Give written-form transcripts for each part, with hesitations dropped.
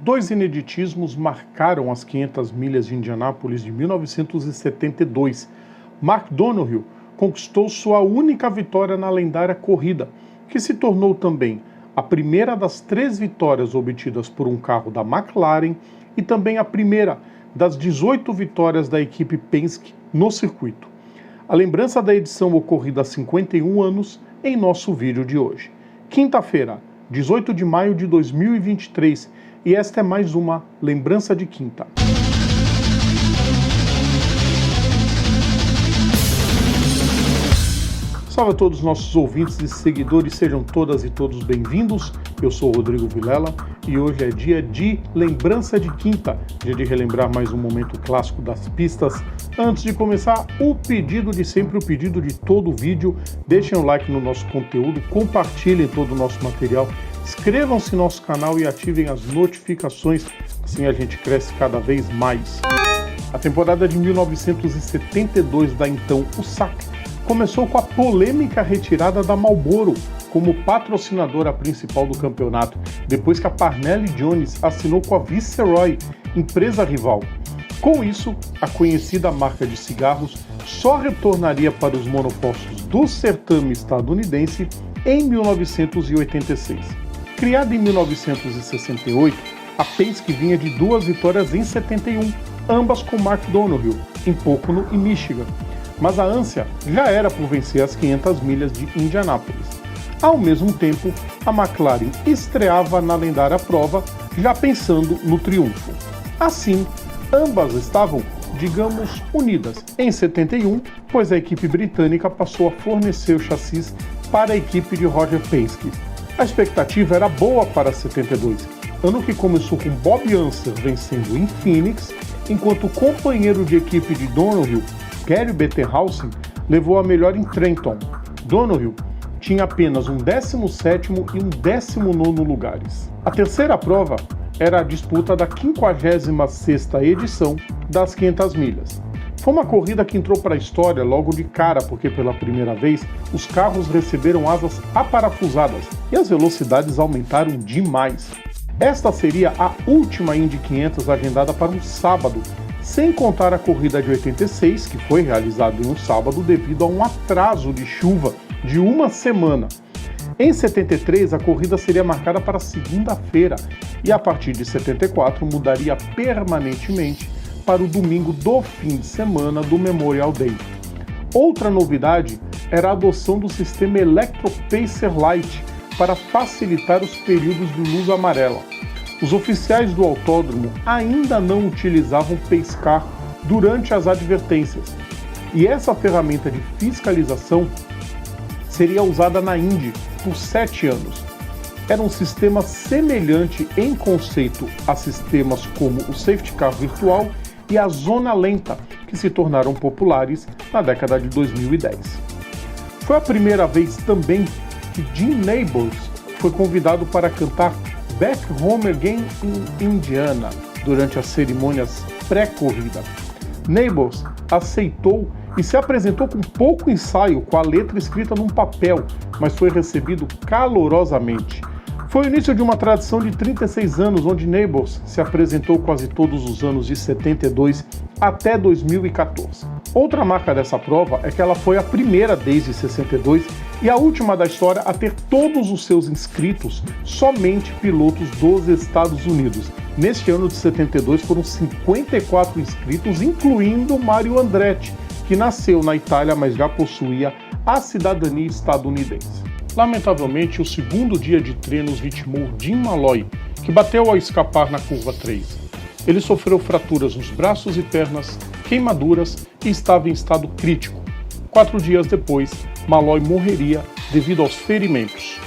Dois ineditismos marcaram as 500 milhas de Indianápolis de 1972. Mark Donohue conquistou sua única vitória na lendária corrida, que se tornou também a primeira das 3 vitórias obtidas por um carro da McLaren e também a primeira das 18 vitórias da equipe Penske no circuito. A lembrança da edição ocorrida há 51 anos em nosso vídeo de hoje. Quinta-feira, 18 de maio de 2023, e esta é mais uma Lembrança de Quinta. Salve a todos os nossos ouvintes e seguidores, sejam todas e todos bem-vindos. Eu sou o Rodrigo Vilela e hoje é dia de Lembrança de Quinta, dia de relembrar mais um momento clássico das pistas. Antes de começar, o pedido de sempre, o pedido de todo o vídeo, deixem um like no nosso conteúdo, compartilhem todo o nosso material, inscrevam-se no nosso canal e ativem as notificações, assim a gente cresce cada vez mais. A temporada de 1972 da então USAC começou com a polêmica retirada da Marlboro como patrocinadora principal do campeonato, depois que a Parnell Jones assinou com a Viceroy, empresa rival. Com isso, a conhecida marca de cigarros só retornaria para os monopostos do certame estadunidense em 1986. Criada em 1968, a Penske vinha de 2 vitórias em 71, ambas com Mark Donohue, em Pocono e Michigan. Mas a ânsia já era por vencer as 500 milhas de Indianápolis. Ao mesmo tempo, a McLaren estreava na lendária prova, já pensando no triunfo. Assim, ambas estavam, digamos, unidas em 71, pois a equipe britânica passou a fornecer o chassis para a equipe de Roger Penske. A expectativa era boa para 72, ano que começou com Bob Unser vencendo em Phoenix, enquanto o companheiro de equipe de Donohue, Gary Bettenhausen, levou a melhor em Trenton. Donohue tinha apenas um 17º e um 19º lugares. A terceira prova era a disputa da 56ª edição das 500 milhas. Foi uma corrida que entrou para a história logo de cara, porque pela primeira vez os carros receberam asas aparafusadas e as velocidades aumentaram demais. Esta seria a última Indy 500 agendada para um sábado, sem contar a corrida de 86, que foi realizada em um sábado devido a um atraso de chuva de uma semana. Em 73, a corrida seria marcada para segunda-feira e a partir de 74 mudaria permanentemente para o domingo do fim de semana do Memorial Day. Outra novidade era a adoção do sistema Electro Pacer Light para facilitar os períodos de luz amarela. Os oficiais do autódromo ainda não utilizavam Pace Car durante as advertências, e essa ferramenta de fiscalização seria usada na Indy por 7 anos. Era um sistema semelhante em conceito a sistemas como o Safety Car virtual e a Zona Lenta, que se tornaram populares na década de 2010. Foi a primeira vez também que Jim Nabors foi convidado para cantar Back Home Again in Indiana durante as cerimônias pré-corrida. Nabors aceitou e se apresentou com pouco ensaio, com a letra escrita num papel, mas foi recebido calorosamente. Foi o início de uma tradição de 36 anos, onde Nabors se apresentou quase todos os anos de 72 até 2014. Outra marca dessa prova é que ela foi a primeira desde 62 e a última da história a ter todos os seus inscritos somente pilotos dos Estados Unidos. Neste ano de 72 foram 54 inscritos, incluindo Mario Andretti, que nasceu na Itália, mas já possuía a cidadania estadunidense. Lamentavelmente, o segundo dia de treinos vitimou Jim Malloy, que bateu ao escapar na curva 3. Ele sofreu fraturas nos braços e pernas, queimaduras e estava em estado crítico. 4 dias depois, Malloy morreria devido aos ferimentos.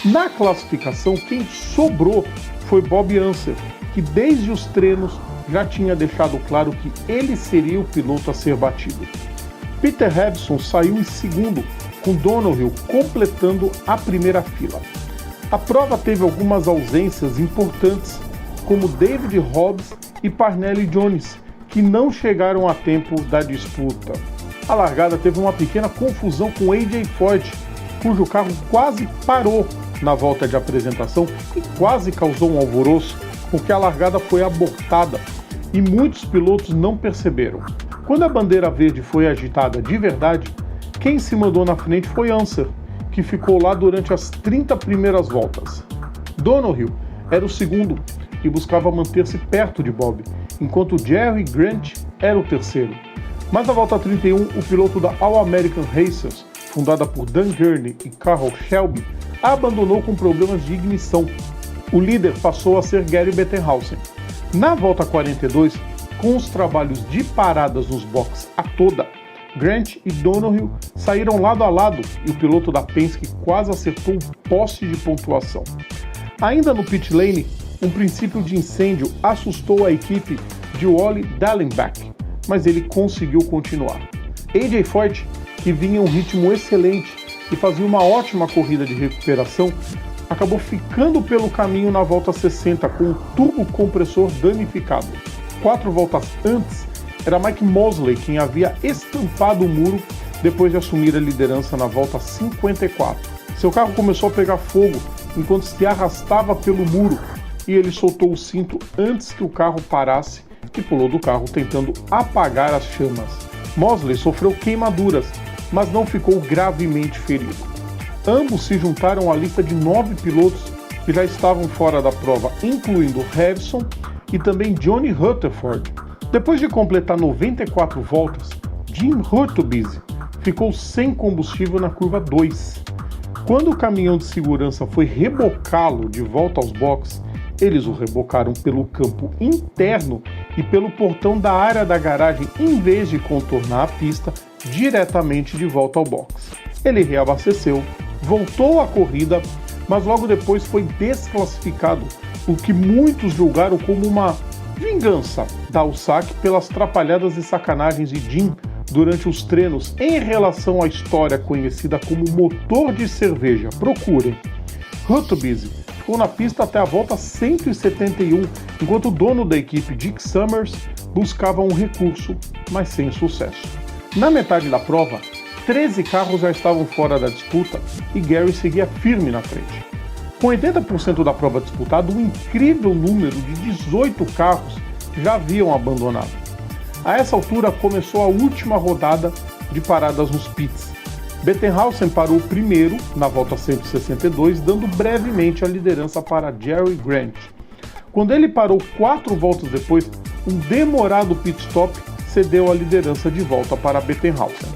Na classificação, quem sobrou foi Bob Unser, que desde os treinos já tinha deixado claro que ele seria o piloto a ser batido. Peter Revson saiu em segundo, com Donohue completando a primeira fila. A prova teve algumas ausências importantes, como David Hobbs e Parnell Jones, que não chegaram a tempo da disputa. A largada teve uma pequena confusão com AJ Foyt, cujo carro quase parou na volta de apresentação e quase causou um alvoroço porque a largada foi abortada e muitos pilotos não perceberam. Quando a bandeira verde foi agitada de verdade, quem se mandou na frente foi Unser, que ficou lá durante as 30 primeiras voltas. Donohue era o segundo e buscava manter-se perto de Bob, enquanto Jerry Grant era o terceiro. Mas na volta 31, o piloto da All-American Racers, fundada por Dan Gurney e Carroll Shelby, abandonou com problemas de ignição. O líder passou a ser Gary Bettenhausen. Na volta 42, com os trabalhos de paradas nos boxes a toda, Grant e Donohue saíram lado a lado e o piloto da Penske quase acertou um poste de pontuação. Ainda no pit lane, um princípio de incêndio assustou a equipe de Wally Dallenbach, mas ele conseguiu continuar. AJ Foyt, que vinha em um ritmo excelente e fazia uma ótima corrida de recuperação, acabou ficando pelo caminho na volta 60 com o turbo compressor danificado. 4 voltas antes, era Mike Mosley quem havia estampado o muro depois de assumir a liderança na volta 54. Seu carro começou a pegar fogo enquanto se arrastava pelo muro e ele soltou o cinto antes que o carro parasse e pulou do carro tentando apagar as chamas. Mosley sofreu queimaduras, mas não ficou gravemente ferido. Ambos se juntaram à lista de 9 pilotos que já estavam fora da prova, incluindo Harrison e também Johnny Rutherford. Depois de completar 94 voltas, Jim Hurtubise ficou sem combustível na curva 2. Quando o caminhão de segurança foi rebocá-lo de volta aos boxes, eles o rebocaram pelo campo interno e pelo portão da área da garagem em vez de contornar a pista diretamente de volta ao box. Ele reabasteceu, voltou à corrida, mas logo depois foi desclassificado, o que muitos julgaram como uma vingança da USAC pelas trapalhadas e sacanagens de Jim durante os treinos em relação à história conhecida como motor de cerveja. Procurem. Hurtubise ficou na pista até a volta 171, enquanto o dono da equipe, Dick Summers, buscava um recurso, mas sem sucesso. Na metade da prova, 13 carros já estavam fora da disputa e Gary seguia firme na frente. Com 80% da prova disputada, um incrível número de 18 carros já haviam abandonado. A essa altura começou a última rodada de paradas nos pits. Bettenhausen parou primeiro na volta 162, dando brevemente a liderança para Jerry Grant. Quando ele parou 4 voltas depois, um demorado pit stop cedeu a liderança de volta para Bettenhausen.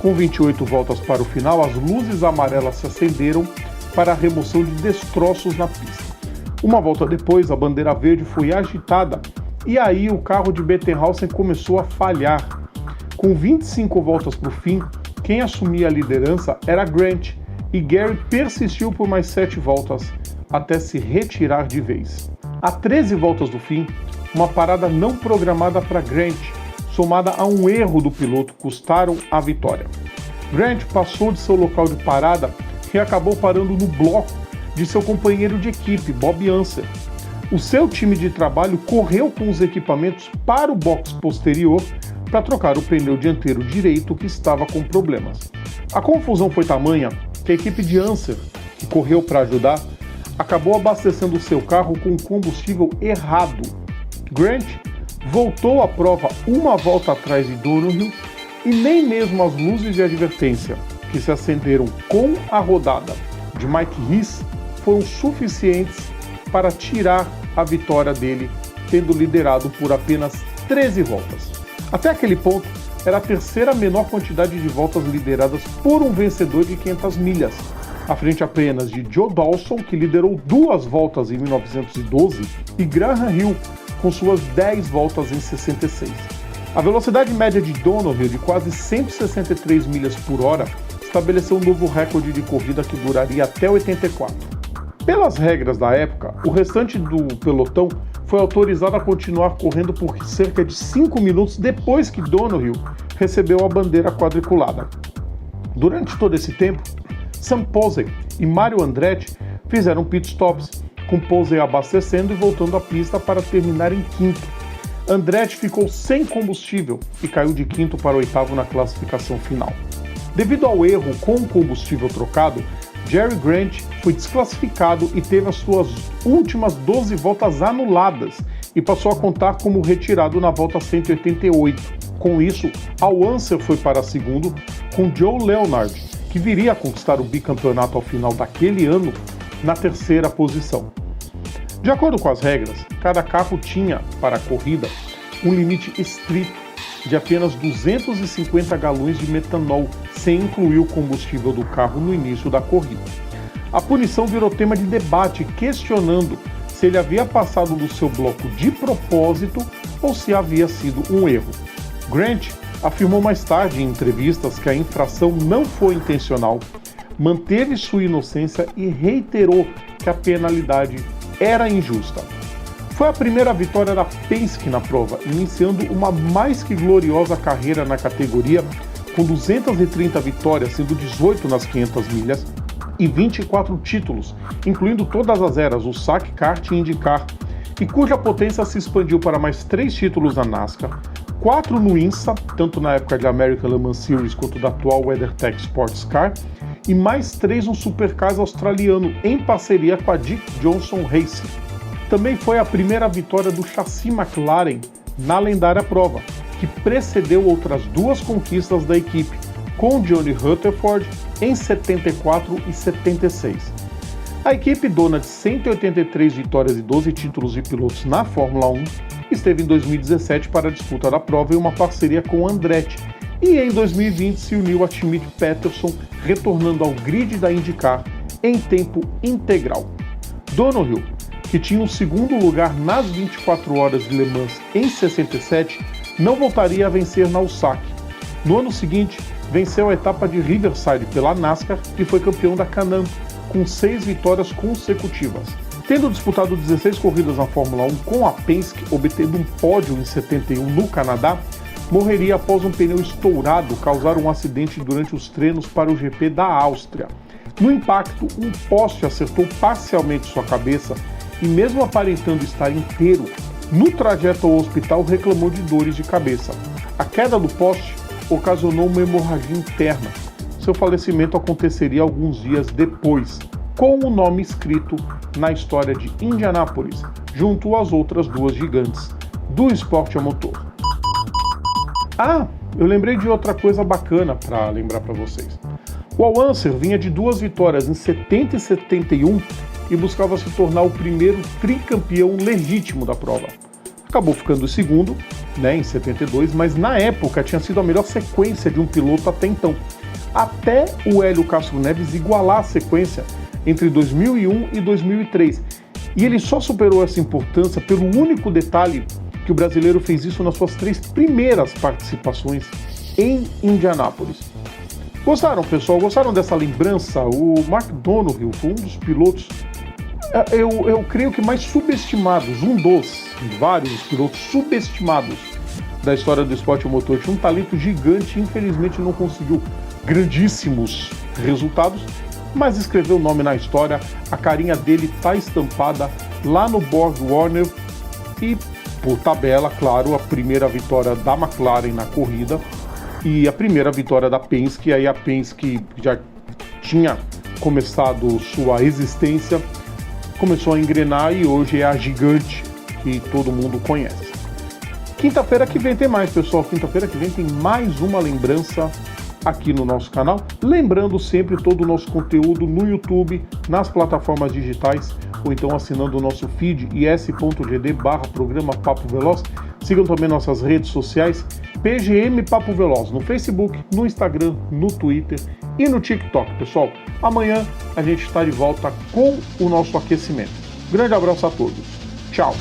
Com 28 voltas para o final, as luzes amarelas se acenderam para a remoção de destroços na pista. Uma volta depois, a bandeira verde foi agitada e aí o carro de Bettenhausen começou a falhar. Com 25 voltas para o fim, quem assumia a liderança era Grant e Gary persistiu por mais 7 voltas até se retirar de vez. A 13 voltas do fim, uma parada não programada para Grant, somada a um erro do piloto, custaram a vitória. Grant passou de seu local de parada e acabou parando no bloco de seu companheiro de equipe, Bob Unser. O seu time de trabalho correu com os equipamentos para o box posterior para trocar o pneu dianteiro direito que estava com problemas. A confusão foi tamanha que a equipe de Unser, que correu para ajudar, acabou abastecendo o seu carro com combustível errado. Grant voltou à prova uma volta atrás de Donohue e nem mesmo as luzes de advertência que se acenderam com a rodada de Mike Hiss foram suficientes para tirar a vitória dele, tendo liderado por apenas 13 voltas. Até aquele ponto, era a terceira menor quantidade de voltas lideradas por um vencedor de 500 milhas, à frente apenas de Joe Dawson, que liderou 2 voltas em 1912, e Graham Hill, com suas 10 voltas em 66. A velocidade média de Donohue, de quase 163 milhas por hora, estabeleceu um novo recorde de corrida que duraria até 84. Pelas regras da época, o restante do pelotão foi autorizado a continuar correndo por cerca de 5 minutos depois que Donohue recebeu a bandeira quadriculada. Durante todo esse tempo, Sam Posey e Mario Andretti fizeram pitstops, com Posey abastecendo e voltando à pista para terminar em quinto. Andretti ficou sem combustível e caiu de quinto para 8º na classificação final. Devido ao erro com o combustível trocado, Jerry Grant foi desclassificado e teve as suas últimas 12 voltas anuladas e passou a contar como retirado na volta 188. Com isso, Al Unser foi para segundo, com Joe Leonard, que viria a conquistar o bicampeonato ao final daquele ano, na terceira posição. De acordo com as regras, cada carro tinha, para a corrida, um limite estrito de apenas 250 galões de metanol, sem incluir o combustível do carro no início da corrida. A punição virou tema de debate, questionando se ele havia passado do seu bloco de propósito ou se havia sido um erro. Grant afirmou mais tarde em entrevistas que a infração não foi intencional, manteve sua inocência e reiterou que a penalidade era injusta. Foi a primeira vitória da Penske na prova, iniciando uma mais que gloriosa carreira na categoria, com 230 vitórias, sendo 18 nas 500 milhas, e 24 títulos, incluindo todas as eras, o SAC, Kart e IndyCar, e cuja potência se expandiu para mais 3 títulos na NASCAR, 4 no INSA, tanto na época de American Le Mans Series quanto da atual WeatherTech Sports Car, e mais 3 no Supercars australiano, em parceria com a Dick Johnson Racing. Também foi a primeira vitória do chassi McLaren na lendária prova, que precedeu outras 2 conquistas da equipe, com Johnny Rutherford em 74 e 76. A equipe, dona de 183 vitórias e 12 títulos de pilotos na Fórmula 1, esteve em 2017 para a disputa da prova em uma parceria com Andretti, e em 2020 se uniu a Schmidt Peterson, retornando ao grid da IndyCar em tempo integral. Donohue, que tinha o segundo lugar nas 24 horas de Le Mans em 67, não voltaria a vencer na USAC. No ano seguinte, venceu a etapa de Riverside pela NASCAR e foi campeão da Can-Am, com 6 vitórias consecutivas. Tendo disputado 16 corridas na Fórmula 1 com a Penske, obtendo um pódio em 71 no Canadá, morreria após um pneu estourado causar um acidente durante os treinos para o GP da Áustria. No impacto, um poste acertou parcialmente sua cabeça e, mesmo aparentando estar inteiro, no trajeto ao hospital reclamou de dores de cabeça. A queda do poste ocasionou uma hemorragia interna. Seu falecimento aconteceria alguns dias depois, com o nome escrito na história de Indianápolis, junto às outras 2 gigantes do esporte a motor. Eu lembrei de outra coisa bacana para lembrar para vocês. O Al Unser vinha de 2 vitórias em 70 e 71 e buscava se tornar o primeiro tricampeão legítimo da prova. Acabou ficando o segundo, em 72, mas na época tinha sido a melhor sequência de um piloto até então, até o Hélio Castro Neves igualar a sequência entre 2001 e 2003. E ele só superou essa importância pelo único detalhe que o brasileiro fez isso nas suas 3 primeiras participações em Indianápolis. Gostaram, pessoal? Gostaram dessa lembrança? O Mark Donohue foi um dos pilotos, eu creio que mais subestimados, um dos vários pilotos subestimados da história do esporte motor. Tinha um talento gigante e infelizmente não conseguiu grandíssimos resultados, mas escreveu o nome na história. A carinha dele está estampada lá no Borg Warner e, por tabela, claro, a primeira vitória da McLaren na corrida e a primeira vitória da Penske. Aí a Penske já tinha começado sua existência, começou a engrenar e hoje é a gigante que todo mundo conhece. Quinta-feira que vem tem mais, pessoal. Quinta-feira que vem tem mais uma lembrança aqui no nosso canal. Lembrando sempre todo o nosso conteúdo no YouTube, nas plataformas digitais, ou então assinando o nosso feed is.gd/programa Papo Veloz. Sigam também nossas redes sociais, PGM Papo Veloz, no Facebook, no Instagram, no Twitter e no TikTok. Pessoal, amanhã a gente está de volta com o nosso aquecimento. Grande abraço a todos. Tchau.